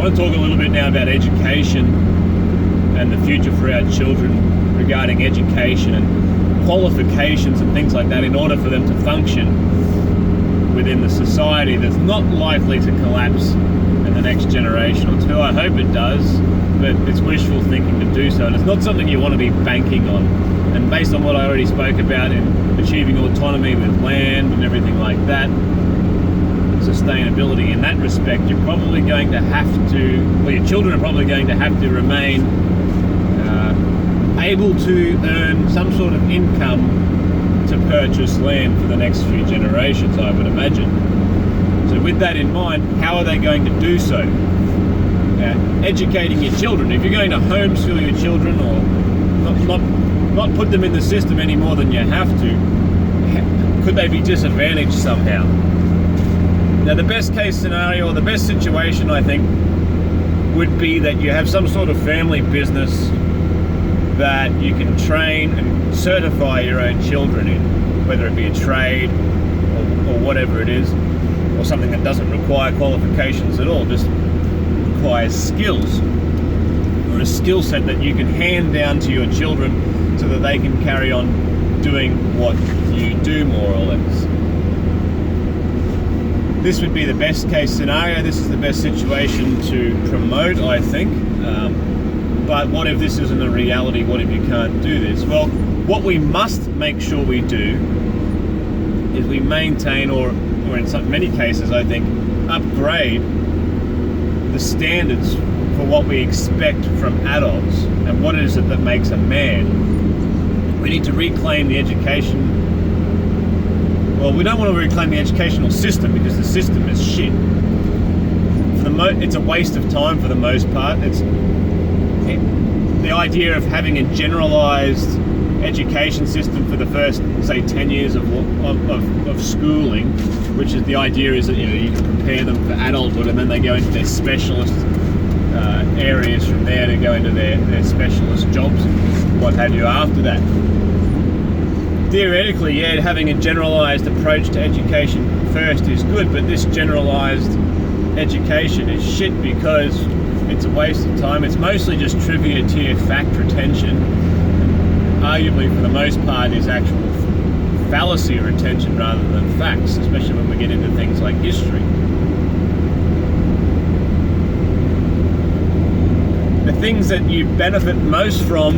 want to talk a little bit now about education and the future for our children regarding education and qualifications and things like that in order for them to function within the society that's not likely to collapse in the next generation or two. I hope it does, but it's wishful thinking to do so, and it's not something you want to be banking on. And based on what I already spoke about in achieving autonomy with land and everything like that, sustainability in that respect, you're probably going to have to, or your children are probably going to have to remain able to earn some sort of income to purchase land for the next few generations, I would imagine. So with that in mind, how are they going to do so? Educating your children. If you're going to homeschool your children or not put them in the system any more than you have to, could they be disadvantaged somehow? Now, the best case scenario, or the best situation, I think, would be that you have some sort of family business that you can train and certify your own children in, whether it be a trade or whatever it is, or something that doesn't require qualifications at all, just requires skills, or a skill set that you can hand down to your children so that they can carry on doing what you do, more or less. This would be the best case scenario. This is the best situation to promote, I think. But what if this isn't a reality? What if you can't do this? Well, what we must make sure we do is we maintain, or in many cases, I think, upgrade the standards for what we expect from adults and what is it that makes a man. We need to reclaim the education. Well, we don't want to reclaim the educational system because the system is shit. It's a waste of time for the most part. The idea of having a generalized education system for the first, say, 10 years of schooling, which is the idea is that you can prepare them for adulthood and then they go into their specialist areas from there to go into their specialist jobs and what have you after that. Theoretically, yeah, having a generalized approach to education first is good, but this generalized education is shit because it's a waste of time. It's mostly just trivia tier fact retention. Arguably, for the most part, is actual fallacy retention rather than facts, especially when we get into things like history. The things that you benefit most from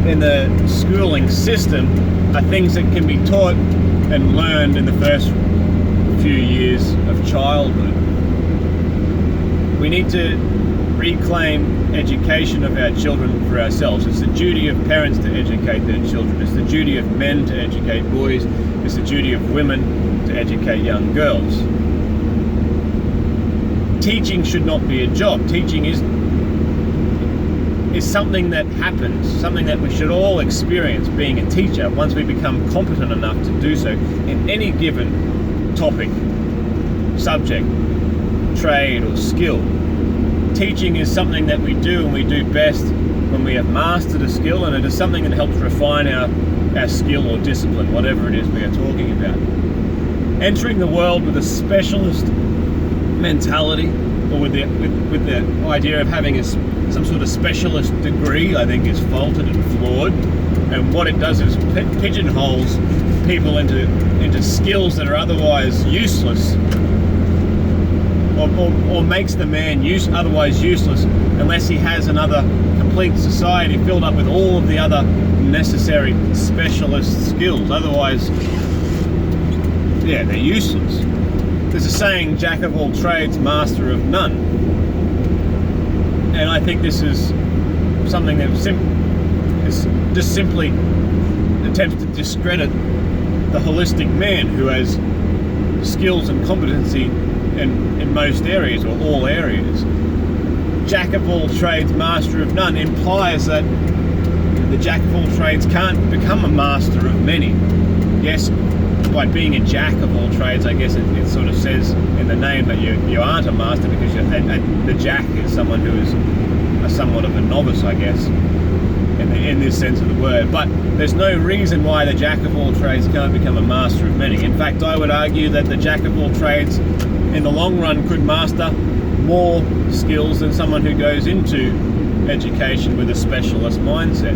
in the schooling system are things that can be taught and learned in the first few years of childhood. We need to reclaim education of our children for ourselves. It's the duty of parents to educate their children. It's the duty of men to educate boys. It's the duty of women to educate young girls. Teaching should not be a job. Teaching is something that happens, something that we should all experience, being a teacher, once we become competent enough to do so in any given topic, subject, trade, or skill. Teaching is something that we do, and we do best when we have mastered a skill, and it is something that helps refine our skill or discipline, whatever it is we are talking about. Entering the world with a specialist mentality, or with the idea of having some sort of specialist degree, I think is faulted and flawed. And what it does is pigeonholes people into skills that are otherwise useless, or makes the man otherwise useless unless he has another complete society filled up with all of the other necessary specialist skills. Otherwise, yeah, they're useless. There's a saying, jack of all trades, master of none. And I think this is something that just simply attempts to discredit the holistic man who has skills and competency in most areas, or all areas. Jack of all trades, master of none implies that the jack of all trades can't become a master of many. Yes, by being a jack of all trades, I guess it sort of says in the name that you aren't a master, because the jack is someone who is somewhat of a novice, I guess, in this sense of the word. But there's no reason why the jack of all trades can't become a master of many. In fact, I would argue that the jack of all trades in the long run could master more skills than someone who goes into education with a specialist mindset.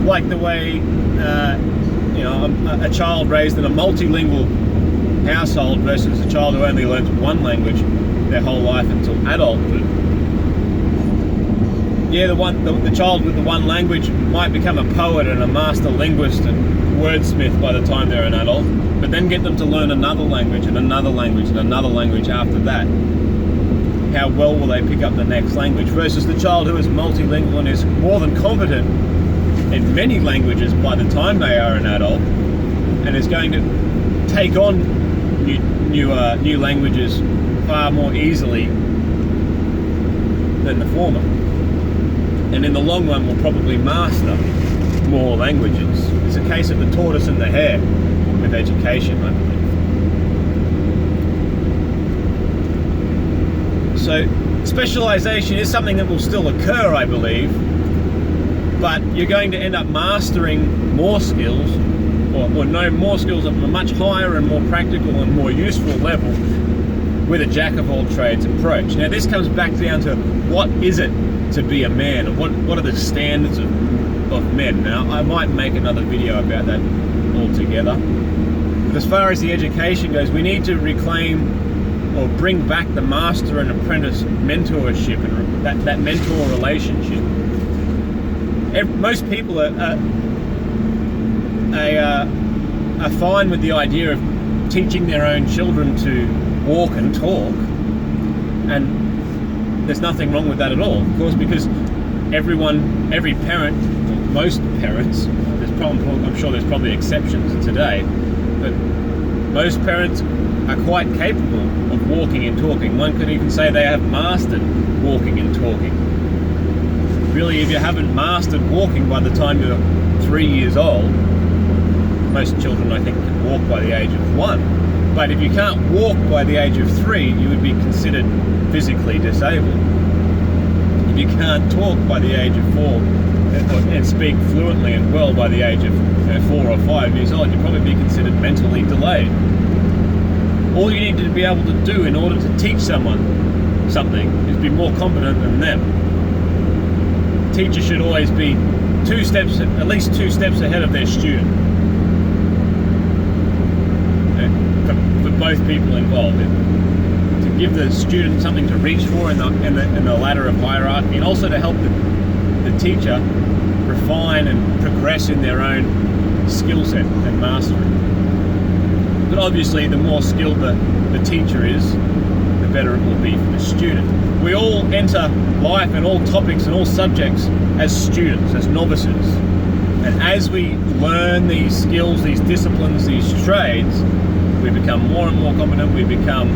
Like the way a child raised in a multilingual household versus a child who only learns one language their whole life until adulthood. Yeah, the child with the one language might become a poet and a master linguist and wordsmith by the time they're an adult, but then get them to learn another language and another language and another language after that. How well will they pick up the next language? Versus the child who is multilingual and is more than competent in many languages by the time they are an adult, and is going to take on new languages far more easily than the former. And in the long run will probably master more languages. It's a case of the tortoise and the hare with education, I believe. So specialization is something that will still occur, I believe, but you're going to end up mastering more skills or know more skills at a much higher and more practical and more useful level with a jack of all trades approach. Now this comes back down to what is it to be a man, and what are the standards of men. Now I might make another video about that altogether. But as far as the education goes, we need to reclaim or bring back the master and apprentice mentorship and that mentor relationship. Most people are fine with the idea of teaching their own children to walk and talk, and there's nothing wrong with that at all, of course, because every parent, most parents, I'm sure there's probably exceptions today, but most parents are quite capable of walking and talking. One could even say they have mastered walking and talking. Really, if you haven't mastered walking by the time you're 3 years old, most children I think can walk by the age of 1. But if you can't walk by the age of 3, you would be considered physically disabled. If you can't talk by the age of 4 and speak fluently and well by the age of 4 or 5 years old, you'd probably be considered mentally delayed. All you need to be able to do in order to teach someone something is be more competent than them. Teacher should always be at least two steps ahead of their student. For both people involved, to give the student something to reach for in the ladder of hierarchy, and also to help the teacher refine and progress in their own skill set and mastery. But obviously, the more skilled the teacher is, the better it will be for the student. We all enter life and all topics and all subjects as students, as novices. And as we learn these skills, these disciplines, these trades, we become more and more competent, we become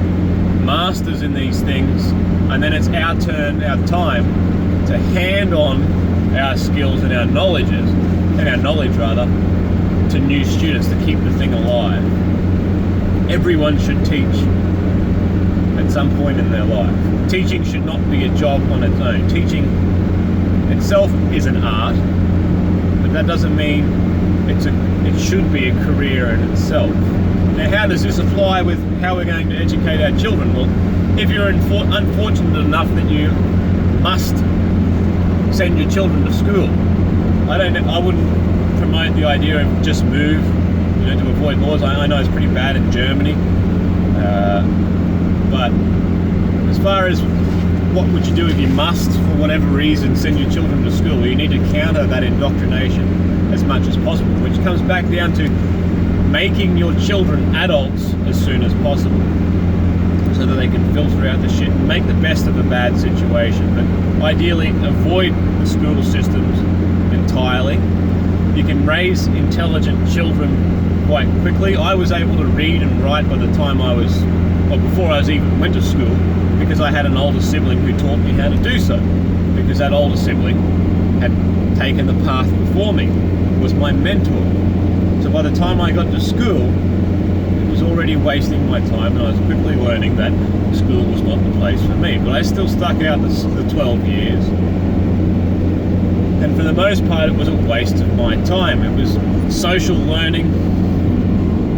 masters in these things, and then it's our turn, our time, to hand on our skills and our knowledge rather, to new students to keep the thing alive. Everyone should teach at some point in their life. Teaching should not be a job on its own. Teaching itself is an art, but that doesn't mean it should be a career in itself. Now, how does this apply with how we're going to educate our children? Well, if you're unfortunate enough that you must send your children to school, I wouldn't promote the idea of just move, to avoid laws. I know it's pretty bad in Germany, but as far as what would you do if you must, for whatever reason, send your children to school, you need to counter that indoctrination as much as possible, which comes back down to making your children adults as soon as possible, so that they can filter out the shit and make the best of a bad situation. But ideally, avoid the school systems entirely. You can raise intelligent children quite quickly. I was able to read and write by the time before I even went to school, because I had an older sibling who taught me how to do so, because that older sibling had taken the path before me, was my mentor. So by the time I got to school, it was already wasting my time, and I was quickly learning that school was not the place for me. But I still stuck out the 12 years. And for the most part, it was a waste of my time. It was social learning,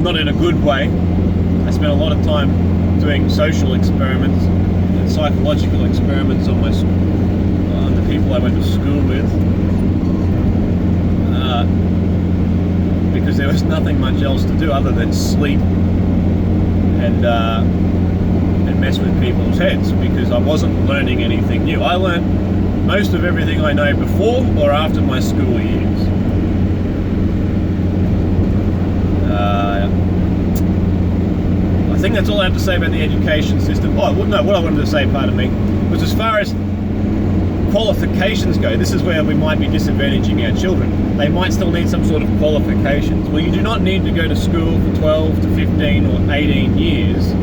not in a good way. I spent a lot of time doing social experiments and psychological experiments on the people I went to school with, because there was nothing much else to do other than sleep and mess with people's heads, because I wasn't learning anything new. I learned most of everything I know before or after my school years. I think that's all I have to say about the education system. Oh, no, what I wanted to say, pardon me, was as far as qualifications go, this is where we might be disadvantaging our children. They might still need some sort of qualifications. Well, you do not need to go to school for 12 to 15 or 18 years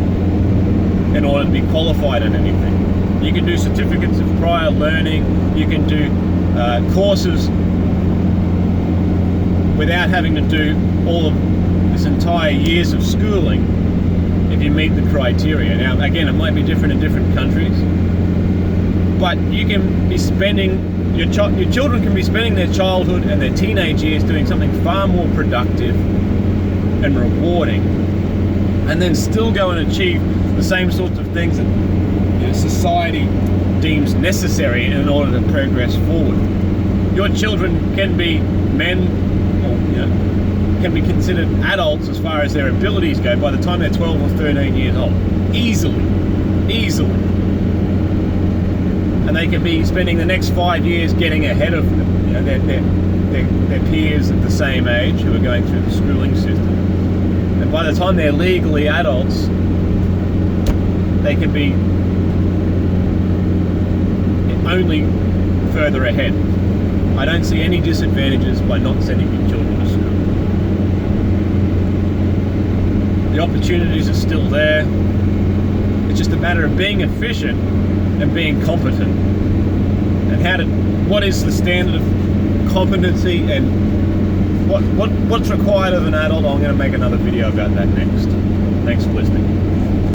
in order to be qualified in anything. You can do certificates of prior learning, you can do courses without having to do all of this entire years of schooling if you meet the criteria. Now, again, it might be different in different countries, but you can be spending, your children can be spending their childhood and their teenage years doing something far more productive and rewarding, and then still go and achieve the same sorts of things that society deems necessary in order to progress forward. Your children can be men, or can be considered adults as far as their abilities go by the time they're 12 or 13 years old. Easily. And they can be spending the next 5 years getting ahead of them, their peers at the same age who are going through the schooling system. And by the time they're legally adults, they can be only further ahead. I don't see any disadvantages by not sending your children to school. The opportunities are still there. It's just a matter of being efficient and being competent. And what is the standard of competency and what's required of an adult? I'm going to make another video about that next. Thanks for listening.